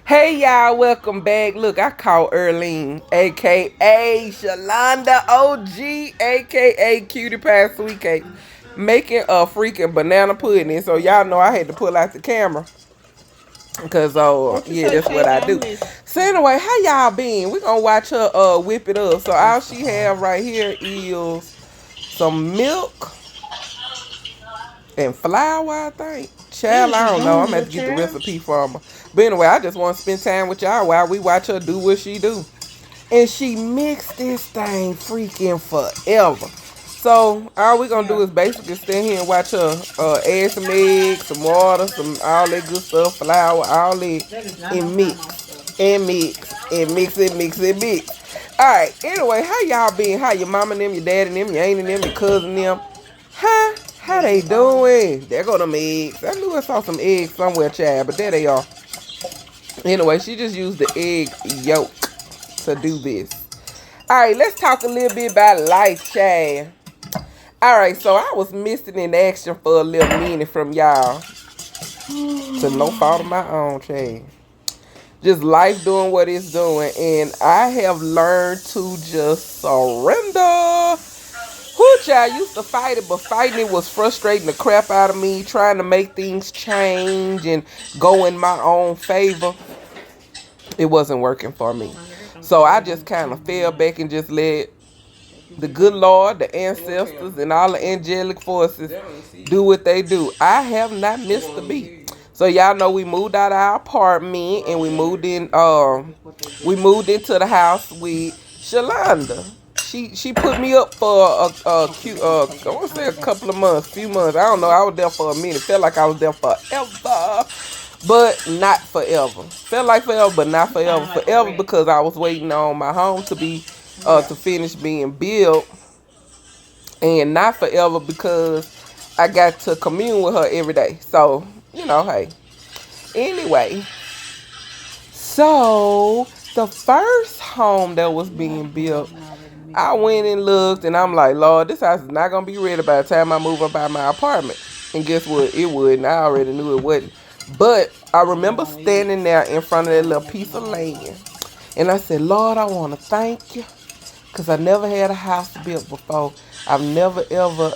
Hey y'all, welcome back. Look, I caught Erlene, aka Shalonda OG, aka Cutie Pie Sweet Cake, making a freaking banana pudding. So y'all know I had to pull out the camera. Cause yeah, that's what I do. So anyway, how y'all been? We gonna watch her whip it up. So all she have right here is some milk and flour, I think. Child, I don't know. I'm gonna have to get the recipe from her. But anyway, I just want to spend time with y'all while we watch her do what she do. And she mixed this thing freaking forever. So all we gonna do is basically stand here and watch her add some eggs, some water, some all that good stuff, flour, all that, and mix and mix and mix. All right. Anyway, how y'all been? How your mama and them, your dad and them, your aunt and them, your cousin and them? Huh? How they doing? There go them eggs. I knew I saw some eggs somewhere, child, but there they are. Anyway, she just used the egg yolk to do this. All right, let's talk a little bit about life, child. All right, so I was missing in action for a little minute from y'all. To no fault of my own, child. Just life doing what it's doing, and I have learned to just surrender. Whoo, I used to fight it, but fighting it was frustrating the crap out of me, trying to make things change and go in my own favor. It wasn't working for me. So I just kind of fell back and just let the good Lord, the ancestors, and all the angelic forces do what they do. I have not missed a beat. So y'all know we moved out of our apartment and we moved into the house with Shalonda. She put me up for a cute I want to say a couple of months, few months. I don't know. I was there for a minute. Felt like I was there forever, but not forever. Felt like forever, but not forever. Forever because I was waiting on my home to be to finish being built, and not forever because I got to commune with her every day. So hey. Anyway, so the first home that was being built, I went and looked, and I'm like, Lord, this house is not going to be ready by the time I move up out of my apartment. And guess what? It would, and I already knew it wouldn't. But I remember standing there in front of that little piece of land, and I said, Lord, I want to thank you, because I never had a house built before. I've never, ever,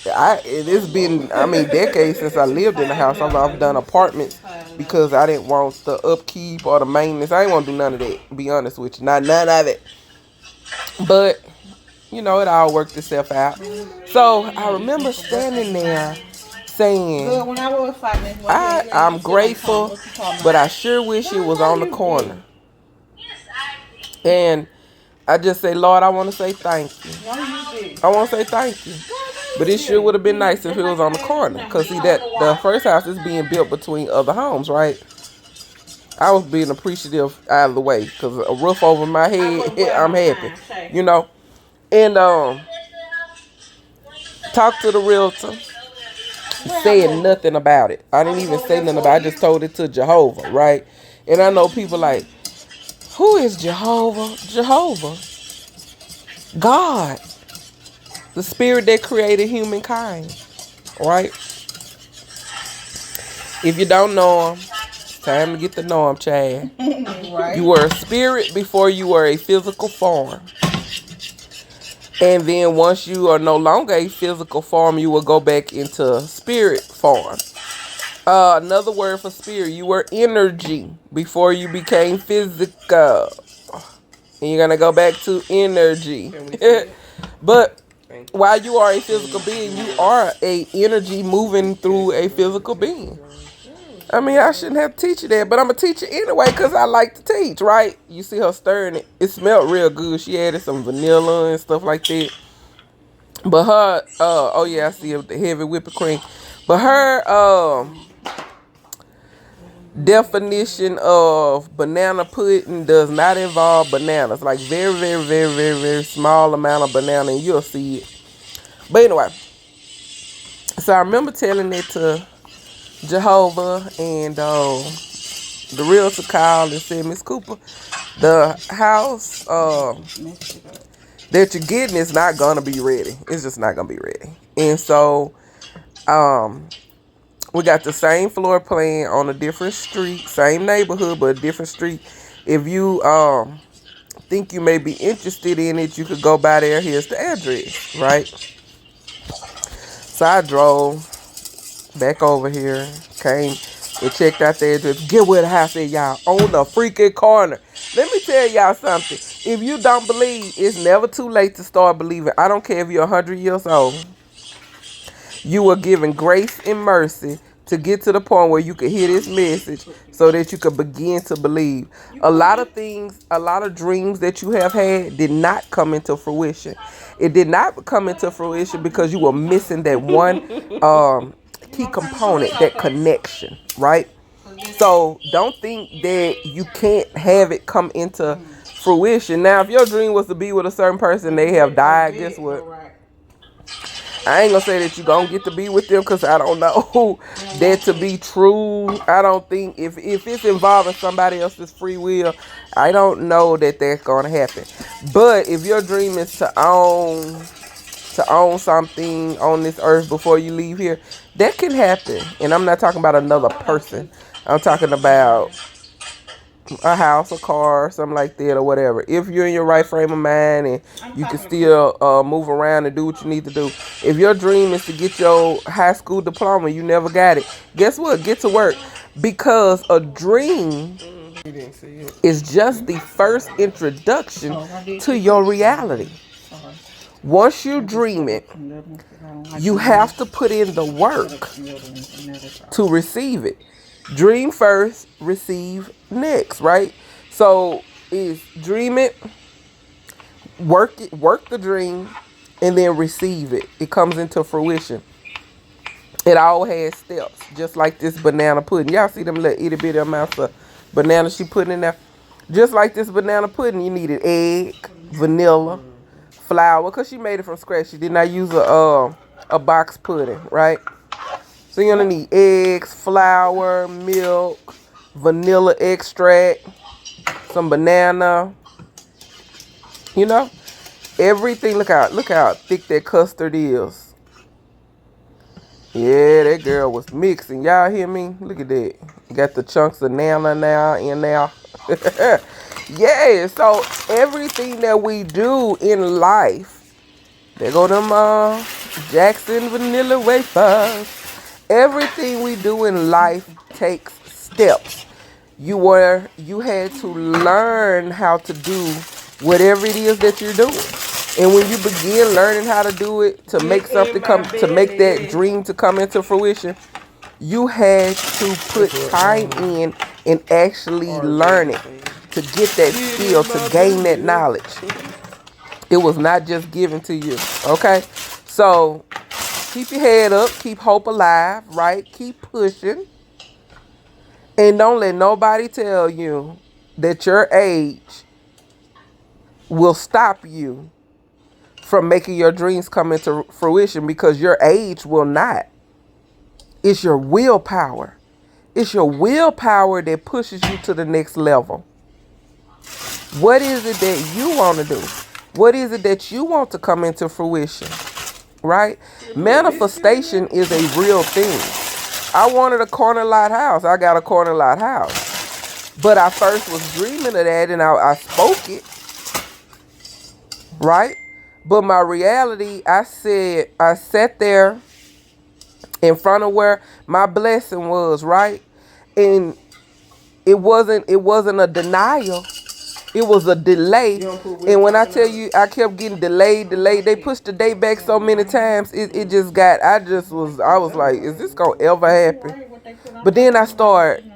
it's been, decades since I lived in a house. I've done apartments because I didn't want the upkeep or the maintenance. I didn't want to do none of that, to be honest with you. Not none of it. But, it all worked itself out. So, I remember standing there saying, I'm grateful, but I sure wish it was on the corner. And I just say, Lord, I want to say thank you. I want to say thank you. But it sure would have been nice if it was on the corner. Because, see, that the first house is being built between other homes, right? I was being appreciative out of the way. Because a roof over my head, I'm happy. And talked to the realtor. Saying nothing about it. I didn't even say nothing about it. I just told it to Jehovah, right? And I know people like, who is Jehovah? Jehovah. God. The spirit that created humankind. Right? If you don't know him, it's time to get to know him, Chad. Right. You were a spirit before you were a physical form. And then once you are no longer a physical form, you will go back into spirit form. Another word for spirit, you were energy before you became physical. And you're going to go back to energy. But while you are a physical being, you are a energy moving through a physical being. I shouldn't have to teach you that, but I'm going to teach you anyway because I like to teach, right? You see her stirring it. It smelled real good. She added some vanilla and stuff like that. But her, I see the heavy whipping cream. But her definition of banana pudding does not involve bananas. Like very, very, very, very, very small amount of banana, and you'll see it. But anyway, so I remember telling it to Jehovah, and the realtor called and said, Miss Cooper, the house that you're getting is not gonna be ready. It's just not gonna be ready. And so We got the same floor plan on a different street, same neighborhood, but a different street. If you think you may be interested in it, you could go by there. Here's the address, right? So I drove back over here, came and checked out the address. Get where the house is, y'all, on the freaking corner. Let me tell y'all something. If you don't believe, it's never too late to start believing. I don't care if you're 100 years old. You are given grace and mercy to get to the point where you could hear this message so that you could begin to believe. A lot of things, a lot of dreams that you have had did not come into fruition. It did not come into fruition because you were missing that one key component, that connection, right? So don't think that you can't have it come into fruition. Now, if your dream was to be with a certain person, they have died, guess what? I ain't gonna say that you gonna get to be with them because I don't know that to be true. I don't think if it's involving somebody else's free will, I don't know that that's gonna happen. But if your dream is to own something on this earth before you leave here, that can happen. And I'm not talking about another person. I'm talking about a house, a car, something like that, or whatever. If you're in your right frame of mind and you can still move around and do what you need to do. If your dream is to get your high school diploma, you never got it, guess what? Get to work. Because a dream is just the first introduction to your reality. Once you dream it, you have to put in the work to receive it. Dream first, receive next, right? So is dream it, work the dream, and then receive it. It comes into fruition. It all has steps, just like this banana pudding. Y'all see them little itty bitty amounts of banana she put in there? Just like this banana pudding, you needed egg, vanilla, flour, because she made it from scratch. She did not use a box pudding, right? So you're gonna need eggs, flour, milk, vanilla extract, some banana. You know, everything. Look how thick that custard is. Yeah, that girl was mixing. Y'all hear me? Look at that. Got the chunks of nana now in there. Yeah. So everything that we do in life, there go them Jackson vanilla wafers. Everything we do in life takes steps. You had to learn how to do whatever it is that you're doing. And when you begin learning how to do it, to make something to make that dream to come into fruition, you had to put time in and actually learn it, to get that skill, to gain that knowledge. It was not just given to you, okay? So keep your head up, keep hope alive, right? Keep pushing. And don't let nobody tell you that your age will stop you from making your dreams come into fruition, because your age will not. It's your willpower. It's your willpower that pushes you to the next level. What is it that you want to do? What is it that you want to come into fruition? Right? Manifestation is a real thing. I wanted a corner lot house. I got a corner lot house. But I first was dreaming of that, and I spoke it. Right? But my reality, I sat there in front of where my blessing was, right? And it wasn't a denial. It was a delay. And when I tell you, I kept getting delayed. They pushed the day back so many times. It just got, I was like, is this going to ever happen? But then I started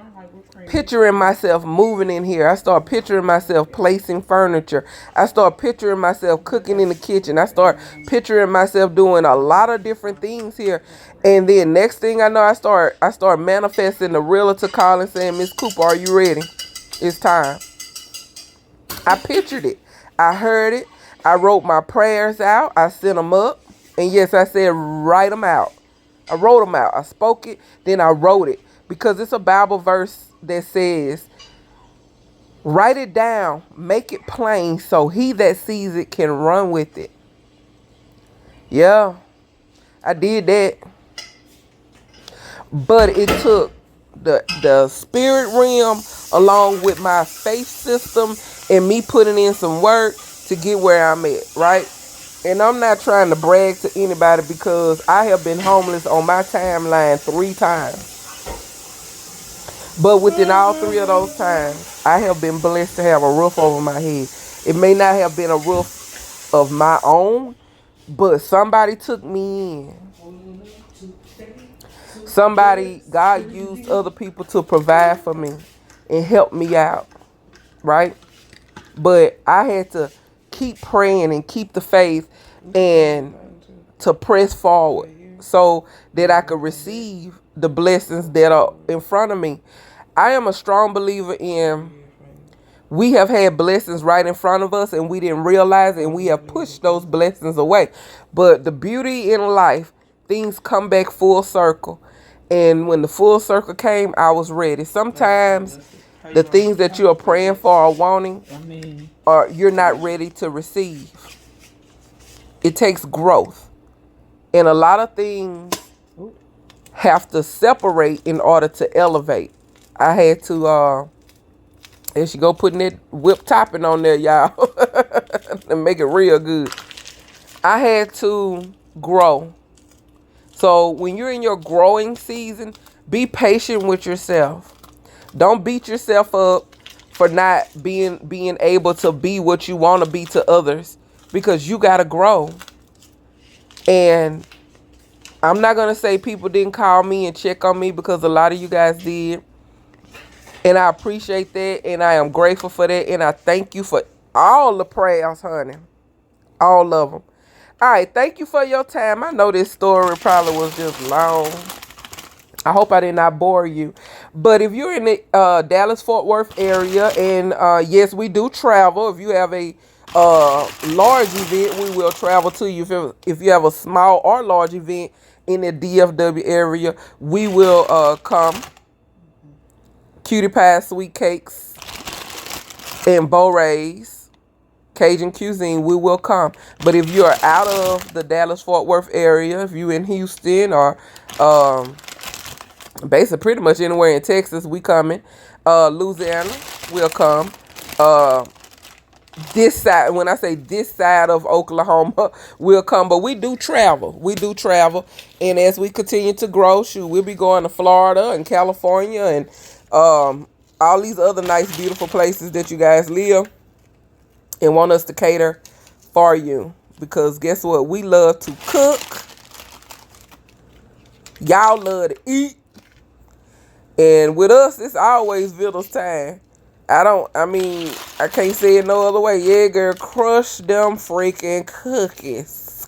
picturing myself moving in here. I started picturing myself placing furniture. I started picturing myself cooking in the kitchen. I started picturing myself doing a lot of different things here. And then next thing I know, I start manifesting the realtor calling saying, Miss Cooper, are you ready? It's time. I pictured it. I heard it. I wrote my prayers out. I sent them up. And yes, I said, write them out. I wrote them out. I spoke it. Then I wrote it. Because it's a Bible verse that says, write it down. Make it plain so he that sees it can run with it. Yeah, I did that. But it took the spirit realm along with my faith system and me putting in some work to get where I'm at, right? And I'm not trying to brag to anybody because I have been homeless on my timeline 3 times. But within all 3 of those times, I have been blessed to have a roof over my head. It may not have been a roof of my own, but somebody took me in. God used other people to provide for me and help me out, right? But I had to keep praying and keep the faith and to press forward so that I could receive the blessings that are in front of me. I am a strong believer in we have had blessings right in front of us and we didn't realize it and we have pushed those blessings away. But the beauty in life, things come back full circle. And when the full circle came, I was ready. Sometimes the things that you are praying for or wanting, or you're not ready to receive. It takes growth. And a lot of things have to separate in order to elevate. I had to, there she go putting that whip topping on there, y'all. And make it real good. I had to grow. So when you're in your growing season, be patient with yourself. Don't beat yourself up for not being able to be what you want to be to others, because you got to grow. And I'm not going to say people didn't call me and check on me, because a lot of you guys did. And I appreciate that, and I am grateful for that, and I thank you for all the prayers, honey. All of them. All right, thank you for your time. I know this story probably was just long. I hope I did not bore you. But if you're in the Dallas-Fort Worth area, and yes, we do travel. If you have a large event, we will travel to you. If you have a small or large event in the DFW area, we will come. Cutie pie, sweet cakes, and Beaux, Raes, Cajun Cuisine, we will come. But if you're out of the Dallas-Fort Worth area, if you're in Houston or basically pretty much anywhere in Texas, we coming. Louisiana, we'll come. This side, when I say this side of Oklahoma, we'll come. But we do travel. We do travel. And as we continue to grow, we'll be going to Florida and California and all these other nice, beautiful places that you guys live and want us to cater for you. Because guess what? We love to cook. Y'all love to eat. And with us, it's always Vittles time. I can't say it no other way. Yeah, girl, crush them freaking cookies.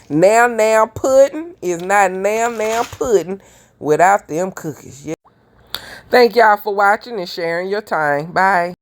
Now pudding is not now pudding without them cookies. Yeah. Thank y'all for watching and sharing your time. Bye.